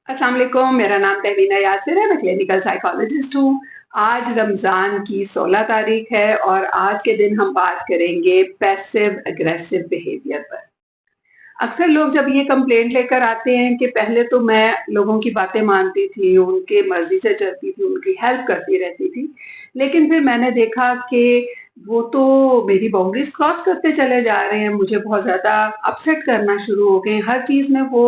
अस्सलाम वालेकुम, मेरा नाम तहवीना यासिर है, मैं क्लिनिकल साइकोलॉजिस्ट हूँ। आज रमज़ान की 16 तारीख है और आज के दिन हम बात करेंगे पैसिव एग्रेसिव बिहेवियर पर। अक्सर लोग जब ये कंप्लेंट लेकर आते हैं कि पहले तो मैं लोगों की बातें मानती थी, उनके मर्ज़ी से चलती थी, उनकी हेल्प करती रहती थी। लेकिन फिर मैंने देखा कि वो तो मेरी बाउंड्रीज़ क्रॉस करते चले जा रहे हैं, मुझे बहुत ज़्यादा अपसेट करना शुरू हो गए हैं, हर चीज़ में वो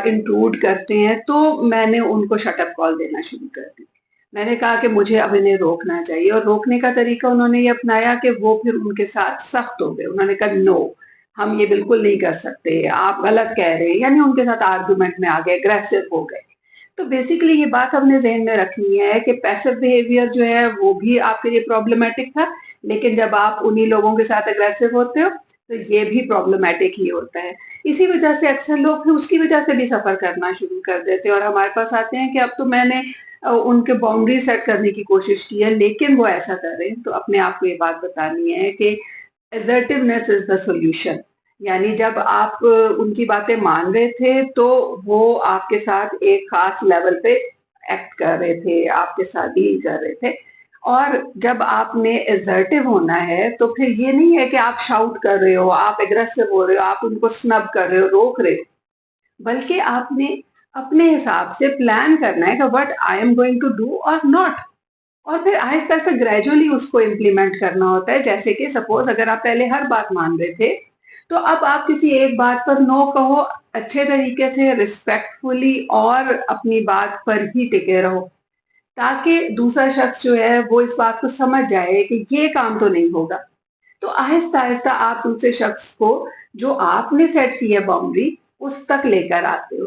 इंट्रूड करते हैं, तो मैंने उनको शट अप कॉल देना शुरू कर दी। मैंने कहा कि मुझे अब इन्हें रोकना चाहिए और रोकने का तरीका उन्होंने ये अपनाया कि वो फिर उनके साथ सख्त हो गए। उन्होंने कहा नो, हम ये बिल्कुल नहीं कर सकते, आप गलत कह रहे हैं, यानी उनके साथ आर्गुमेंट में आ गए, अग्रेसिव हो गए। तो बेसिकली ये बात हमने ज़हन में रखनी है कि पैसिव बिहेवियर जो है वो भी आपके लिए प्रॉब्लमैटिक था, लेकिन जब आप उन्हीं लोगों के साथ अग्रेसिव होते हो, तो ये भी प्रॉब्लमैटिक ही होता है। इसी वजह से अक्सर लोग फिर उसकी वजह से भी सफ़र करना शुरू कर देते हैं और हमारे पास आते हैं कि अब तो मैंने उनके बाउंड्री सेट करने की कोशिश की है, लेकिन वो ऐसा कर रहे हैं, तो अपने आप को ये बात बतानी है कि असर्टिवनेस इज़ द सॉल्यूशन। यानी जब आप उनकी बातें मान रहे थे, तो वो आपके साथ एक ख़ास लेवल पे एक्ट कर रहे थे, आपके साथ डील कर रहे थे। और जब आपने असर्टिव होना है, तो फिर ये नहीं है कि आप शाउट कर रहे हो, आप एग्रेसिव हो रहे हो, आप उनको स्नब कर रहे हो, रोक रहे हो, बल्कि आपने अपने हिसाब से प्लान करना है कि what I am going to do और नॉट। और फिर आहिस्ता से ग्रेजुअली उसको इम्प्लीमेंट करना होता है। जैसे कि सपोज अगर आप पहले हर बात मान रहे थे, तो अब आप किसी एक बात पर नो कहो, अच्छे तरीके से रिस्पेक्टफुली और अपनी बात पर ही टिके रहो, ताकि दूसरा शख्स जो है वो इस बात को समझ जाए कि ये काम तो नहीं होगा। तो आहिस्ता-आहिस्ता आप दूसरे शख्स को जो आपने सेट की है बाउंड्री, उस तक लेकर आते हो।